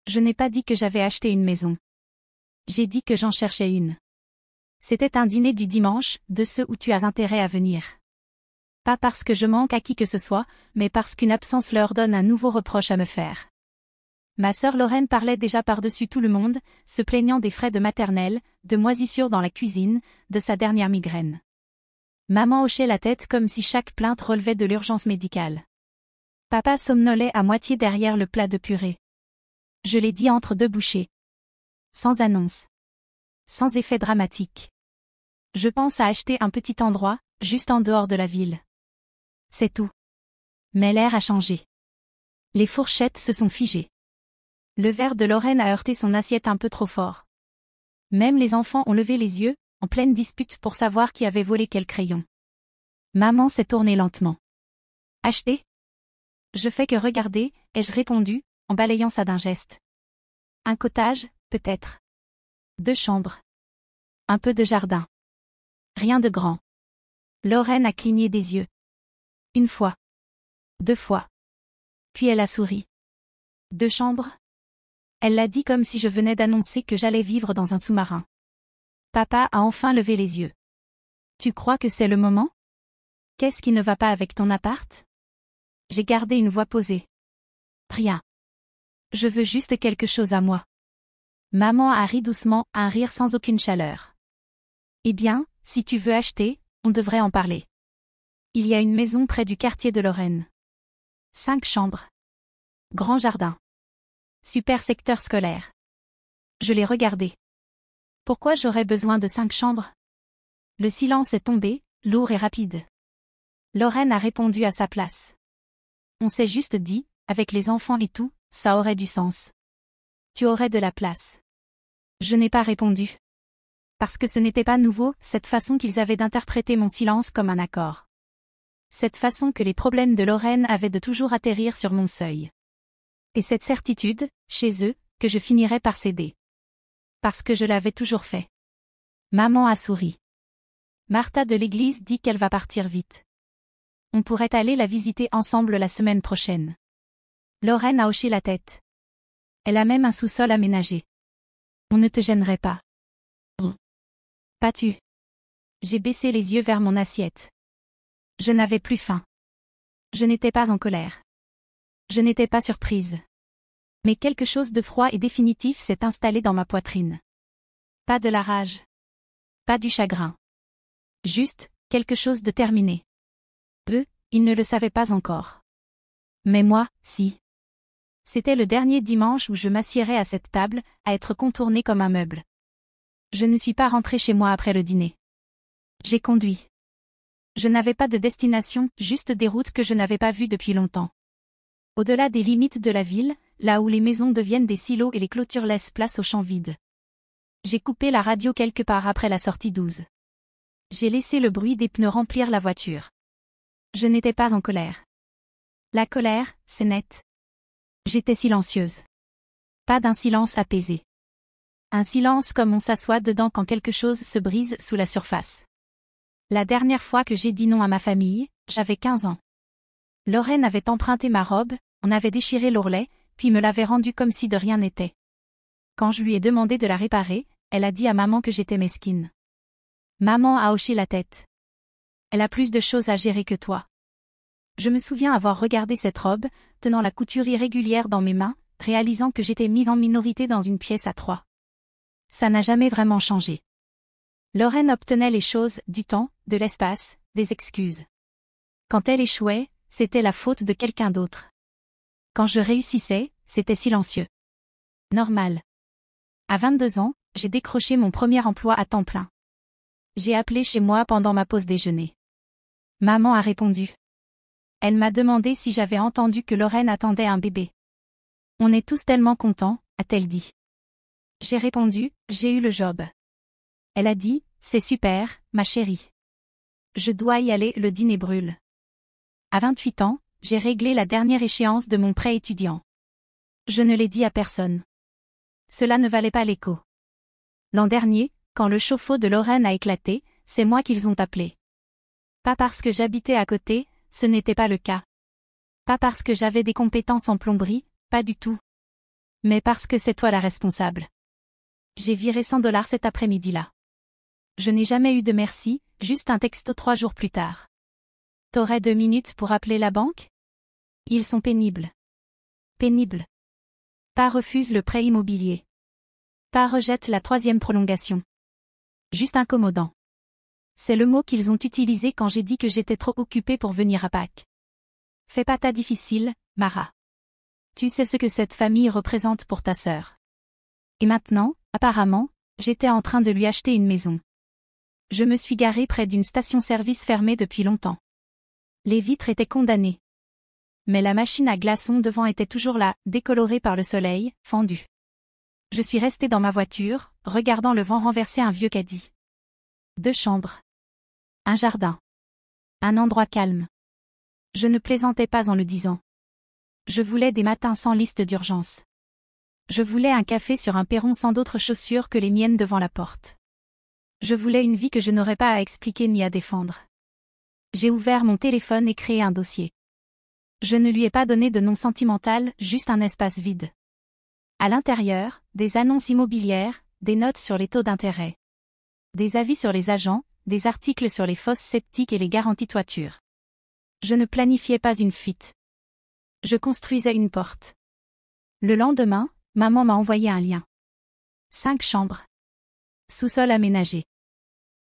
Je n'ai pas dit que j'avais acheté une maison. J'ai dit que j'en cherchais une. C'était un dîner du dimanche, de ceux où tu as intérêt à venir. Pas parce que je manque à qui que ce soit, mais parce qu'une absence leur donne un nouveau reproche à me faire. Ma sœur Lorraine parlait déjà par-dessus tout le monde, se plaignant des frais de maternelle, de moisissures dans la cuisine, de sa dernière migraine. Maman hochait la tête comme si chaque plainte relevait de l'urgence médicale. Papa somnolait à moitié derrière le plat de purée. Je l'ai dit entre deux bouchées. Sans annonce. Sans effet dramatique. Je pense à acheter un petit endroit, juste en dehors de la ville. C'est tout. Mais l'air a changé. Les fourchettes se sont figées. Le verre de Lorraine a heurté son assiette un peu trop fort. Même les enfants ont levé les yeux, en pleine dispute pour savoir qui avait volé quel crayon. Maman s'est tournée lentement. Acheter ? Je fais que regarder, ai-je répondu, en balayant ça d'un geste. Un cottage, peut-être. 2 chambres. Un peu de jardin. Rien de grand. Lorraine a cligné des yeux. 1 fois. 2 fois. Puis elle a souri. 2 chambres ? Elle l'a dit comme si je venais d'annoncer que j'allais vivre dans un sous-marin. Papa a enfin levé les yeux. Tu crois que c'est le moment ? Qu'est-ce qui ne va pas avec ton appart ? J'ai gardé une voix posée. Rien. Je veux juste quelque chose à moi. Maman a ri doucement, un rire sans aucune chaleur. Eh bien, si tu veux acheter, on devrait en parler. Il y a une maison près du quartier de Lorraine. 5 chambres. Grand jardin. Super secteur scolaire. Je l'ai regardé. Pourquoi j'aurais besoin de 5 chambres ? Le silence est tombé, lourd et rapide. Lorraine a répondu à sa place. On s'est juste dit, avec les enfants et tout, ça aurait du sens. Tu aurais de la place. Je n'ai pas répondu. Parce que ce n'était pas nouveau, cette façon qu'ils avaient d'interpréter mon silence comme un accord. Cette façon que les problèmes de Lorraine avaient de toujours atterrir sur mon seuil. Et cette certitude, chez eux, que je finirais par céder. Parce que je l'avais toujours fait. Maman a souri. Martha de l'église dit qu'elle va partir vite. On pourrait aller la visiter ensemble la semaine prochaine. Lorraine a hoché la tête. Elle a même un sous-sol aménagé. On ne te gênerait pas. Pas tu. J'ai baissé les yeux vers mon assiette. Je n'avais plus faim. Je n'étais pas en colère. Je n'étais pas surprise. Mais quelque chose de froid et définitif s'est installé dans ma poitrine. Pas de la rage. Pas du chagrin. Juste, quelque chose de terminé. Eux, ils ne le savaient pas encore. Mais moi, si. C'était le dernier dimanche où je m'assiérais à cette table, à être contournée comme un meuble. Je ne suis pas rentrée chez moi après le dîner. J'ai conduit. Je n'avais pas de destination, juste des routes que je n'avais pas vues depuis longtemps. Au-delà des limites de la ville, là où les maisons deviennent des silos et les clôtures laissent place aux champs vides. J'ai coupé la radio quelque part après la sortie 12. J'ai laissé le bruit des pneus remplir la voiture. Je n'étais pas en colère. La colère, c'est net. J'étais silencieuse. Pas d'un silence apaisé. Un silence comme on s'assoit dedans quand quelque chose se brise sous la surface. La dernière fois que j'ai dit non à ma famille, j'avais 15 ans. Lorraine avait emprunté ma robe, on avait déchiré l'ourlet, puis me l'avait rendue comme si de rien n'était. Quand je lui ai demandé de la réparer, elle a dit à maman que j'étais mesquine. Maman a hoché la tête. Elle a plus de choses à gérer que toi. Je me souviens avoir regardé cette robe, tenant la couture irrégulière dans mes mains, réalisant que j'étais mise en minorité dans une pièce à 3. Ça n'a jamais vraiment changé. Lorraine obtenait les choses, du temps, de l'espace, des excuses. Quand elle échouait, c'était la faute de quelqu'un d'autre. Quand je réussissais, c'était silencieux. Normal. À 22 ans, j'ai décroché mon premier emploi à temps plein. J'ai appelé chez moi pendant ma pause déjeuner. Maman a répondu. Elle m'a demandé si j'avais entendu que Lorraine attendait un bébé. On est tous tellement contents, a-t-elle dit. J'ai répondu, j'ai eu le job. Elle a dit, c'est super, ma chérie. Je dois y aller, le dîner brûle. À 28 ans, j'ai réglé la dernière échéance de mon prêt étudiant. Je ne l'ai dit à personne. Cela ne valait pas l'écho. L'an dernier, quand le chauffe-eau de Lorraine a éclaté, c'est moi qu'ils ont appelé. Pas parce que j'habitais à côté, ce n'était pas le cas. Pas parce que j'avais des compétences en plomberie, pas du tout. Mais parce que c'est toi la responsable. J'ai viré $100 cet après-midi-là. Je n'ai jamais eu de merci, juste un texto 3 jours plus tard. T'aurais 2 minutes pour appeler la banque? Ils sont pénibles. Pénibles. Pas refuse le prêt immobilier. Pas rejette la 3e prolongation. Juste incommodant. C'est le mot qu'ils ont utilisé quand j'ai dit que j'étais trop occupée pour venir à Pâques. Fais pas ta difficile, Mara. Tu sais ce que cette famille représente pour ta sœur. Et maintenant, apparemment, j'étais en train de lui acheter une maison. Je me suis garée près d'une station-service fermée depuis longtemps. Les vitres étaient condamnées. Mais la machine à glaçons devant était toujours là, décolorée par le soleil, fendue. Je suis restée dans ma voiture, regardant le vent renverser un vieux caddie. 2 chambres. Un jardin. Un endroit calme. Je ne plaisantais pas en le disant. Je voulais des matins sans liste d'urgence. Je voulais un café sur un perron sans d'autres chaussures que les miennes devant la porte. Je voulais une vie que je n'aurais pas à expliquer ni à défendre. J'ai ouvert mon téléphone et créé un dossier. Je ne lui ai pas donné de nom sentimental, juste un espace vide. À l'intérieur, des annonces immobilières, des notes sur les taux d'intérêt. Des avis sur les agents, des articles sur les fosses sceptiques et les garanties toiture. Je ne planifiais pas une fuite. Je construisais une porte. Le lendemain, maman m'a envoyé un lien. 5 chambres. Sous-sol aménagé.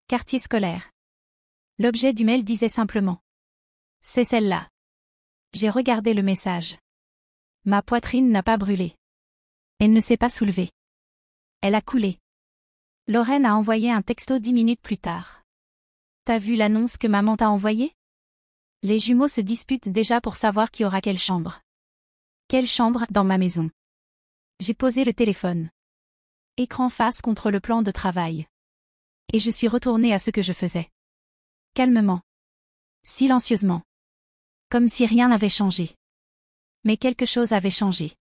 Quartier scolaire. L'objet du mail disait simplement. C'est celle-là. J'ai regardé le message. Ma poitrine n'a pas brûlé. Elle ne s'est pas soulevée. Elle a coulé. Lorraine a envoyé un texto 10 minutes plus tard. T'as vu l'annonce que maman t'a envoyée? Les jumeaux se disputent déjà pour savoir qui aura quelle chambre. Quelle chambre dans ma maison? J'ai posé le téléphone. Écran face contre le plan de travail. Et je suis retournée à ce que je faisais. Calmement. Silencieusement. Comme si rien n'avait changé. Mais quelque chose avait changé.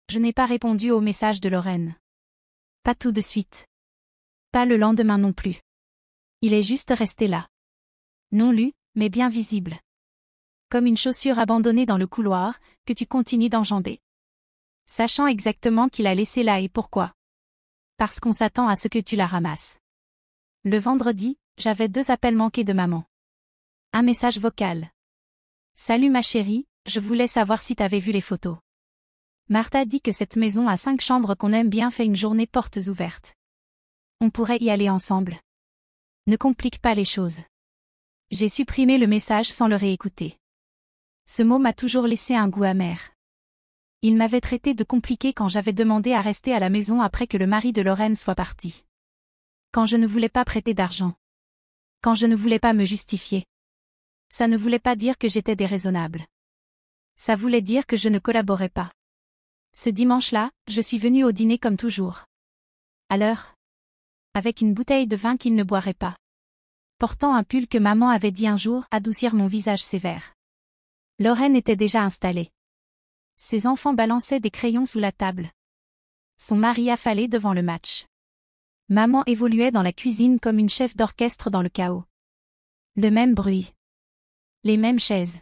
Je n'ai pas répondu au message de Lorraine. Pas tout de suite. Pas le lendemain non plus. Il est juste resté là. Non lu, mais bien visible. Comme une chaussure abandonnée dans le couloir, que tu continues d'enjamber. Sachant exactement qui l'a laissée là et pourquoi. Parce qu'on s'attend à ce que tu la ramasses. Le vendredi, j'avais 2 appels manqués de maman. Un message vocal. Salut ma chérie, je voulais savoir si t'avais vu les photos. Martha dit que cette maison à 5 chambres qu'on aime bien fait une journée portes ouvertes. On pourrait y aller ensemble. Ne complique pas les choses. J'ai supprimé le message sans le réécouter. Ce mot m'a toujours laissé un goût amer. Il m'avait traité de compliqué quand j'avais demandé à rester à la maison après que le mari de Lorraine soit parti. Quand je ne voulais pas prêter d'argent. Quand je ne voulais pas me justifier. Ça ne voulait pas dire que j'étais déraisonnable. Ça voulait dire que je ne collaborais pas. Ce dimanche-là, je suis venue au dîner comme toujours. À l'heure. Avec une bouteille de vin qu'il ne boirait pas. Portant un pull que maman avait dit un jour adoucir mon visage sévère. Lorraine était déjà installée. Ses enfants balançaient des crayons sous la table. Son mari affalé devant le match. Maman évoluait dans la cuisine comme une chef d'orchestre dans le chaos. Le même bruit. Les mêmes chaises.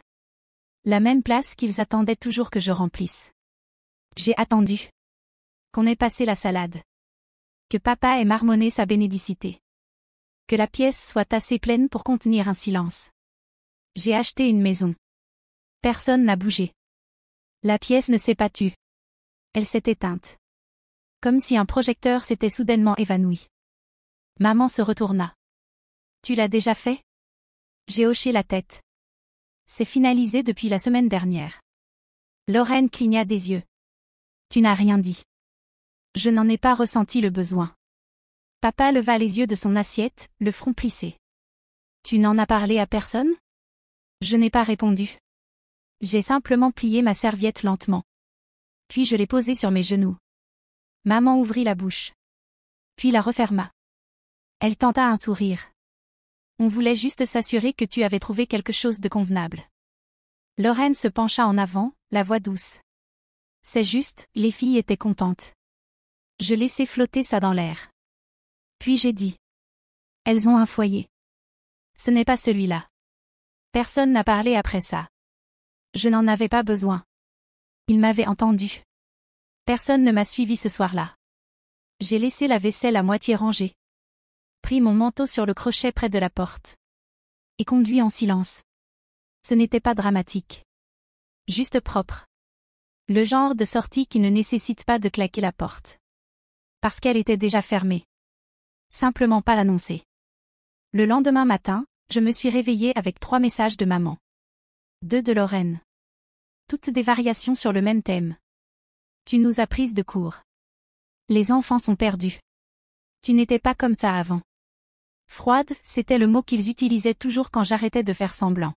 La même place qu'ils attendaient toujours que je remplisse. J'ai attendu. Qu'on ait passé la salade. Que papa ait marmonné sa bénédicité. Que la pièce soit assez pleine pour contenir un silence. J'ai acheté une maison. Personne n'a bougé. La pièce ne s'est pas tue. Elle s'est éteinte. Comme si un projecteur s'était soudainement évanoui. Maman se retourna. Tu l'as déjà fait? J'ai hoché la tête. C'est finalisé depuis la semaine dernière. Lorraine cligna des yeux. Tu n'as rien dit. Je n'en ai pas ressenti le besoin. Papa leva les yeux de son assiette, le front plissé. Tu n'en as parlé à personne? Je n'ai pas répondu. J'ai simplement plié ma serviette lentement. Puis je l'ai posée sur mes genoux. Maman ouvrit la bouche. Puis la referma. Elle tenta un sourire. On voulait juste s'assurer que tu avais trouvé quelque chose de convenable. Lorraine se pencha en avant, la voix douce. C'est juste, les filles étaient contentes. Je laissai flotter ça dans l'air. Puis j'ai dit. Elles ont un foyer. Ce n'est pas celui-là. Personne n'a parlé après ça. Je n'en avais pas besoin. Il m'avait entendu. Personne ne m'a suivi ce soir-là. J'ai laissé la vaisselle à moitié rangée. Pris mon manteau sur le crochet près de la porte. Et conduit en silence. Ce n'était pas dramatique. Juste propre. Le genre de sortie qui ne nécessite pas de claquer la porte. Parce qu'elle était déjà fermée. Simplement pas annoncée. Le lendemain matin, je me suis réveillée avec 3 messages de maman. 2 de Lorraine. Toutes des variations sur le même thème. Tu nous as prises de court. Les enfants sont perdus. Tu n'étais pas comme ça avant. Froide, c'était le mot qu'ils utilisaient toujours quand j'arrêtais de faire semblant.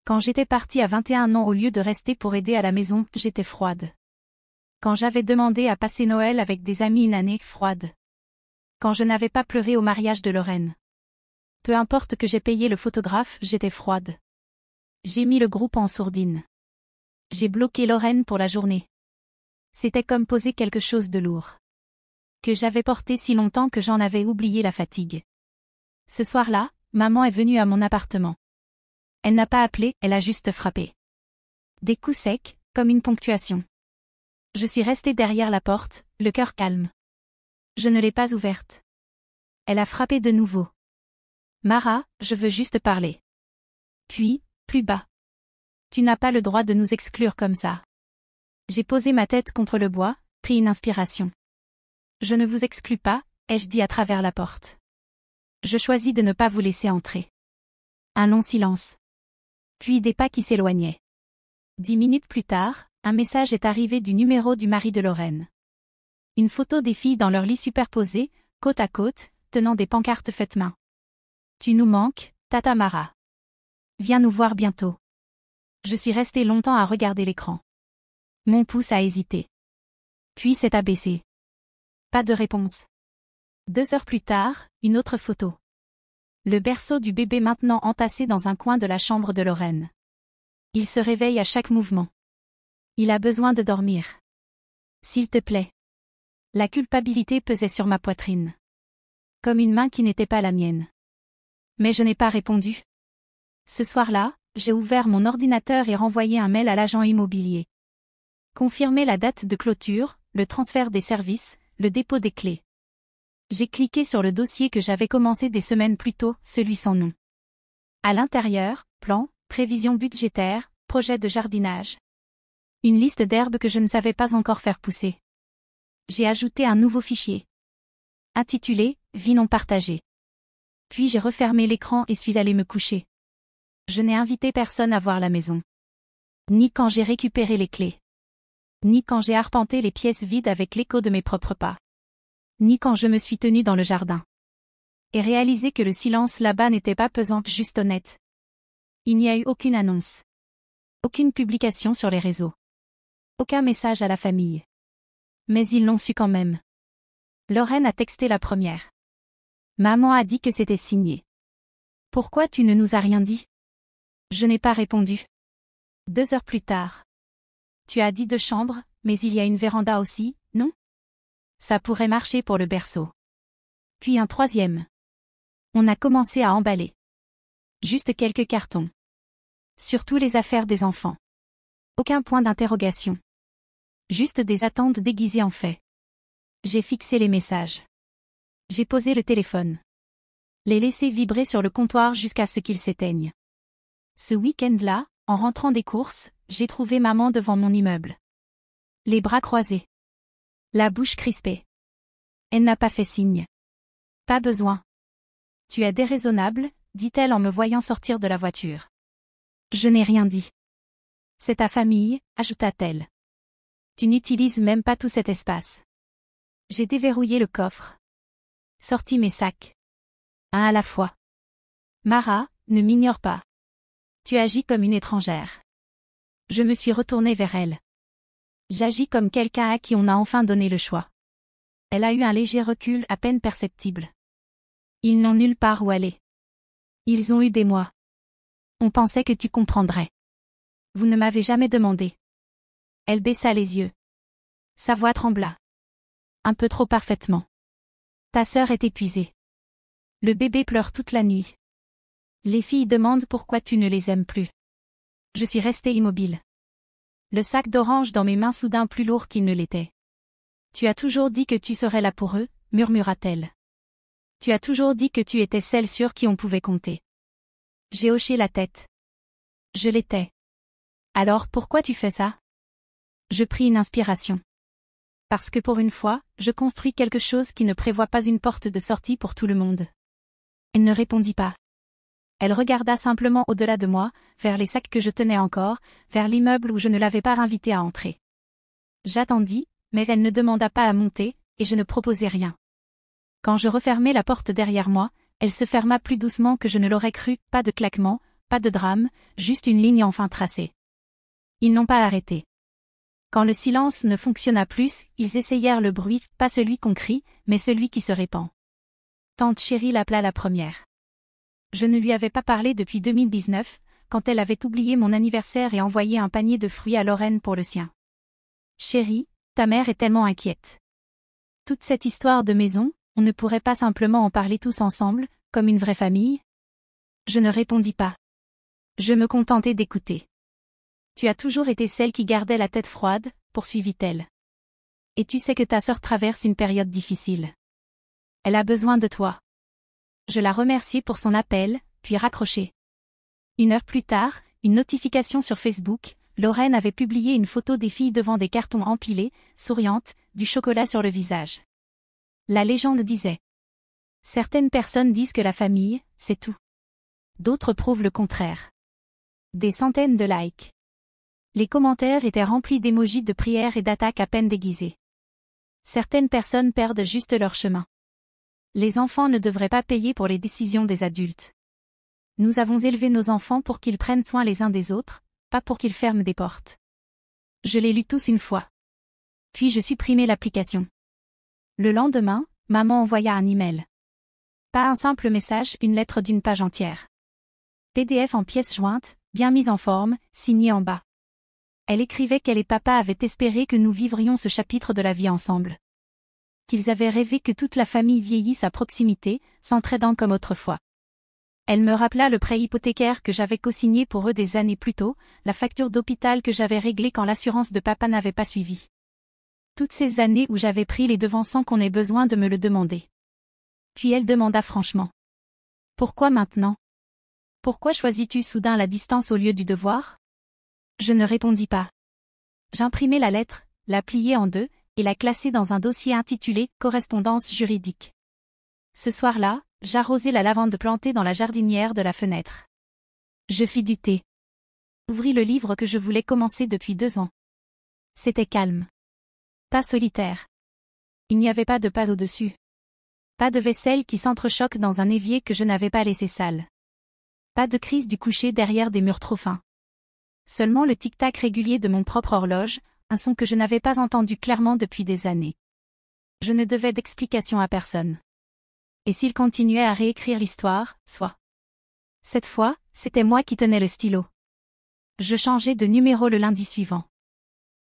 Quand j'étais partie à 21 ans au lieu de rester pour aider à la maison, j'étais froide. Quand j'avais demandé à passer Noël avec des amis une année, froide. Quand je n'avais pas pleuré au mariage de Lorraine. Peu importe que j'ai payé le photographe, j'étais froide. J'ai mis le groupe en sourdine. J'ai bloqué Lorraine pour la journée. C'était comme poser quelque chose de lourd. Que j'avais porté si longtemps que j'en avais oublié la fatigue. Ce soir-là, maman est venue à mon appartement. Elle n'a pas appelé, elle a juste frappé. Des coups secs, comme une ponctuation. Je suis restée derrière la porte, le cœur calme. Je ne l'ai pas ouverte. Elle a frappé de nouveau. Mara, je veux juste parler. Puis, plus bas. Tu n'as pas le droit de nous exclure comme ça. J'ai posé ma tête contre le bois, pris une inspiration. Je ne vous exclus pas, ai-je dit à travers la porte. Je choisis de ne pas vous laisser entrer. Un long silence. Puis des pas qui s'éloignaient. 10 minutes plus tard, un message est arrivé du numéro du mari de Lorraine. Une photo des filles dans leur lit superposées, côte à côte, tenant des pancartes faites main. Tu nous manques, Tata Mara. Viens nous voir bientôt. Je suis restée longtemps à regarder l'écran. Mon pouce a hésité. Puis s'est abaissé. Pas de réponse. 2 heures plus tard, une autre photo. Le berceau du bébé maintenant entassé dans un coin de la chambre de Lorraine. Il se réveille à chaque mouvement. Il a besoin de dormir. S'il te plaît. La culpabilité pesait sur ma poitrine. Comme une main qui n'était pas la mienne. Mais je n'ai pas répondu. Ce soir-là, j'ai ouvert mon ordinateur et renvoyé un mail à l'agent immobilier. Confirmer la date de clôture, le transfert des services, le dépôt des clés. J'ai cliqué sur le dossier que j'avais commencé des semaines plus tôt, celui sans nom. À l'intérieur, plan, prévision budgétaire, projet de jardinage. Une liste d'herbes que je ne savais pas encore faire pousser. J'ai ajouté un nouveau fichier. Intitulé « Vie non partagée ». Puis j'ai refermé l'écran et suis allée me coucher. Je n'ai invité personne à voir la maison. Ni quand j'ai récupéré les clés. Ni quand j'ai arpenté les pièces vides avec l'écho de mes propres pas. Ni quand je me suis tenue dans le jardin. Et réalisé que le silence là-bas n'était pas pesant, juste honnête. Il n'y a eu aucune annonce. Aucune publication sur les réseaux. Aucun message à la famille. Mais ils l'ont su quand même. Lorraine a texté la première. Maman a dit que c'était signé. Pourquoi tu ne nous as rien dit? Je n'ai pas répondu. 2 heures plus tard. Tu as dit 2 chambres, mais il y a une véranda aussi, non? Ça pourrait marcher pour le berceau. Puis un 3e. On a commencé à emballer. Juste quelques cartons. Surtout les affaires des enfants. Aucun point d'interrogation. Juste des attentes déguisées en fait. J'ai fixé les messages. J'ai posé le téléphone. Les laissé vibrer sur le comptoir jusqu'à ce qu'ils s'éteignent. Ce week-end-là, en rentrant des courses, j'ai trouvé maman devant mon immeuble. Les bras croisés. La bouche crispée. Elle n'a pas fait signe. Pas besoin. Tu es déraisonnable, dit-elle en me voyant sortir de la voiture. Je n'ai rien dit. C'est ta famille, ajouta-t-elle. Tu n'utilises même pas tout cet espace. J'ai déverrouillé le coffre. Sorti mes sacs. Un à la fois. Mara, ne m'ignore pas. Tu agis comme une étrangère. Je me suis retournée vers elle. J'agis comme quelqu'un à qui on a enfin donné le choix. Elle a eu un léger recul à peine perceptible. Ils n'ont nulle part où aller. Ils ont eu des mois. On pensait que tu comprendrais. Vous ne m'avez jamais demandé. Elle baissa les yeux. Sa voix trembla. Un peu trop parfaitement. Ta sœur est épuisée. Le bébé pleure toute la nuit. Les filles demandent pourquoi tu ne les aimes plus. Je suis restée immobile. Le sac d'orange dans mes mains soudain plus lourd qu'il ne l'était. Tu as toujours dit que tu serais là pour eux, murmura-t-elle. Tu as toujours dit que tu étais celle sur qui on pouvait compter. J'ai hoché la tête. Je l'étais. Alors pourquoi tu fais ça? Je pris une inspiration. Parce que pour une fois, je construis quelque chose qui ne prévoit pas une porte de sortie pour tout le monde. Elle ne répondit pas. Elle regarda simplement au-delà de moi, vers les sacs que je tenais encore, vers l'immeuble où je ne l'avais pas invitée à entrer. J'attendis, mais elle ne demanda pas à monter, et je ne proposai rien. Quand je refermai la porte derrière moi, elle se ferma plus doucement que je ne l'aurais cru, pas de claquement, pas de drame, juste une ligne enfin tracée. Ils n'ont pas arrêté. Quand le silence ne fonctionna plus, ils essayèrent le bruit, pas celui qu'on crie, mais celui qui se répand. Tante chérie l'appela la première. Je ne lui avais pas parlé depuis 2019, quand elle avait oublié mon anniversaire et envoyé un panier de fruits à Lorraine pour le sien. Chérie, ta mère est tellement inquiète. Toute cette histoire de maison, on ne pourrait pas simplement en parler tous ensemble, comme une vraie famille? Je ne répondis pas. Je me contentai d'écouter. Tu as toujours été celle qui gardait la tête froide, poursuivit-elle. Et tu sais que ta sœur traverse une période difficile. Elle a besoin de toi. Je la remerciai pour son appel, puis raccrochai. 1 heure plus tard, une notification sur Facebook, Lorraine avait publié une photo des filles devant des cartons empilés, souriantes, du chocolat sur le visage. La légende disait. Certaines personnes disent que la famille, c'est tout. D'autres prouvent le contraire. Des centaines de likes. Les commentaires étaient remplis d'émojis de prières et d'attaques à peine déguisées. Certaines personnes perdent juste leur chemin. Les enfants ne devraient pas payer pour les décisions des adultes. Nous avons élevé nos enfants pour qu'ils prennent soin les uns des autres, pas pour qu'ils ferment des portes. Je les lus tous une fois. Puis je supprimai l'application. Le lendemain, maman envoya un email. Pas un simple message, une lettre d'une page entière. PDF en pièces jointes, bien mise en forme, signée en bas. Elle écrivait qu'elle et papa avaient espéré que nous vivrions ce chapitre de la vie ensemble. Qu'ils avaient rêvé que toute la famille vieillisse à proximité, s'entraidant comme autrefois. Elle me rappela le prêt hypothécaire que j'avais co-signé pour eux des années plus tôt, la facture d'hôpital que j'avais réglée quand l'assurance de papa n'avait pas suivi. Toutes ces années où j'avais pris les devants sans qu'on ait besoin de me le demander. Puis elle demanda franchement. Pourquoi maintenant? Pourquoi choisis-tu soudain la distance au lieu du devoir? Je ne répondis pas. J'imprimai la lettre, la pliai en deux, et la classai dans un dossier intitulé « Correspondance juridique ». Ce soir-là, j'arrosai la lavande plantée dans la jardinière de la fenêtre. Je fis du thé. Ouvris le livre que je voulais commencer depuis 2 ans. C'était calme. Pas solitaire. Il n'y avait pas de pas au-dessus. Pas de vaisselle qui s'entrechoque dans un évier que je n'avais pas laissé sale. Pas de crise du coucher derrière des murs trop fins. Seulement le tic-tac régulier de mon propre horloge, un son que je n'avais pas entendu clairement depuis des années. Je ne devais d'explication à personne. Et s'il continuait à réécrire l'histoire, soit. Cette fois, c'était moi qui tenais le stylo. Je changeai de numéro le lundi suivant.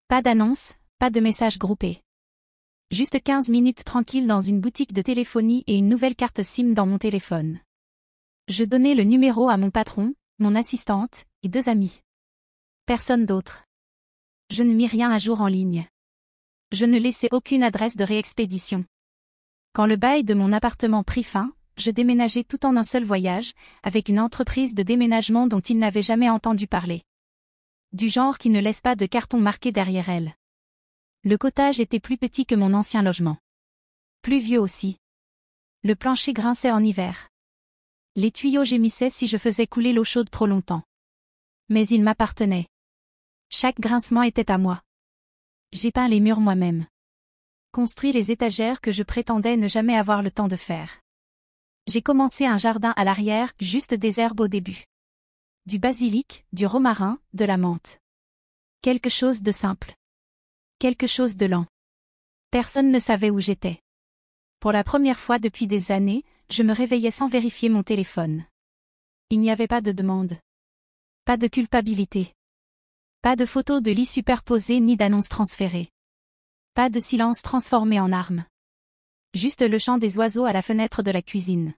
Pas d'annonce, pas de message groupé. Juste 15 minutes tranquilles dans une boutique de téléphonie et une nouvelle carte SIM dans mon téléphone. Je donnai le numéro à mon patron, mon assistante, et 2 amis. Personne d'autre. Je ne mis rien à jour en ligne. Je ne laissai aucune adresse de réexpédition. Quand le bail de mon appartement prit fin, je déménageai tout en un seul voyage, avec une entreprise de déménagement dont il n'avait jamais entendu parler. Du genre qui ne laisse pas de carton marqué derrière elle. Le cottage était plus petit que mon ancien logement. Plus vieux aussi. Le plancher grinçait en hiver. Les tuyaux gémissaient si je faisais couler l'eau chaude trop longtemps. Mais il m'appartenait. Chaque grincement était à moi. J'ai peint les murs moi-même. Construit les étagères que je prétendais ne jamais avoir le temps de faire. J'ai commencé un jardin à l'arrière, juste des herbes au début. Du basilic, du romarin, de la menthe. Quelque chose de simple. Quelque chose de lent. Personne ne savait où j'étais. Pour la première fois depuis des années, je me réveillais sans vérifier mon téléphone. Il n'y avait pas de demande. Pas de culpabilité. Pas de photos de lit superposées ni d'annonces transférées. Pas de silence transformé en arme. Juste le chant des oiseaux à la fenêtre de la cuisine.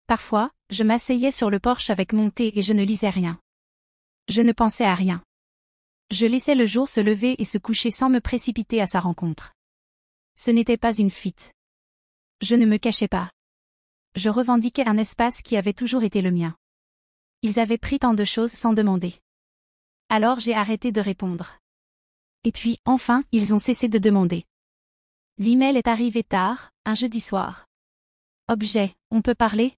Parfois, je m'asseyais sur le porche avec mon thé et je ne lisais rien. Je ne pensais à rien. Je laissais le jour se lever et se coucher sans me précipiter à sa rencontre. Ce n'était pas une fuite. Je ne me cachais pas. Je revendiquais un espace qui avait toujours été le mien. Ils avaient pris tant de choses sans demander. Alors j'ai arrêté de répondre. Et puis, enfin, ils ont cessé de demander. L'email est arrivé tard, un jeudi soir. Objet, on peut parler?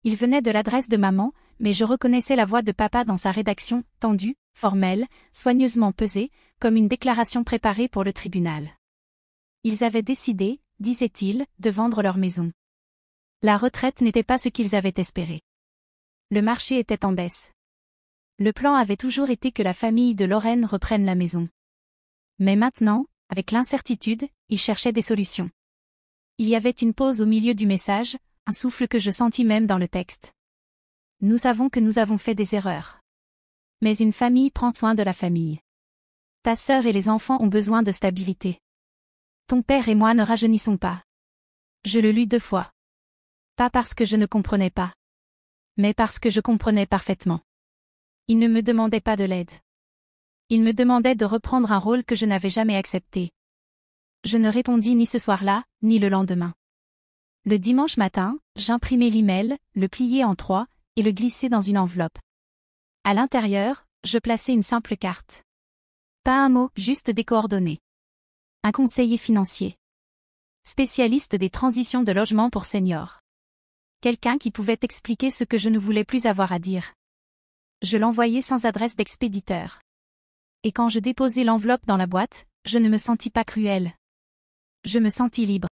Il venait de l'adresse de maman, mais je reconnaissais la voix de papa dans sa rédaction, tendue, formelle, soigneusement pesée, comme une déclaration préparée pour le tribunal. Ils avaient décidé, disait-il, de vendre leur maison. La retraite n'était pas ce qu'ils avaient espéré. Le marché était en baisse. Le plan avait toujours été que la famille de Lorraine reprenne la maison. Mais maintenant, avec l'incertitude, ils cherchaient des solutions. Il y avait une pause au milieu du message, un souffle que je sentis même dans le texte. Nous savons que nous avons fait des erreurs. Mais une famille prend soin de la famille. Ta sœur et les enfants ont besoin de stabilité. Ton père et moi ne rajeunissons pas. Je le lus 2 fois. Pas parce que je ne comprenais pas. Mais parce que je comprenais parfaitement. Il ne me demandait pas de l'aide. Il me demandait de reprendre un rôle que je n'avais jamais accepté. Je ne répondis ni ce soir-là, ni le lendemain. Le dimanche matin, j'imprimai l'email, le pliai en 3, et le glissai dans une enveloppe. À l'intérieur, je plaçai une simple carte. Pas un mot, juste des coordonnées. Un conseiller financier. Spécialiste des transitions de logement pour seniors. Quelqu'un qui pouvait expliquer ce que je ne voulais plus avoir à dire. Je l'envoyai sans adresse d'expéditeur. Et quand je déposai l'enveloppe dans la boîte, je ne me sentis pas cruel. Je me sentis libre.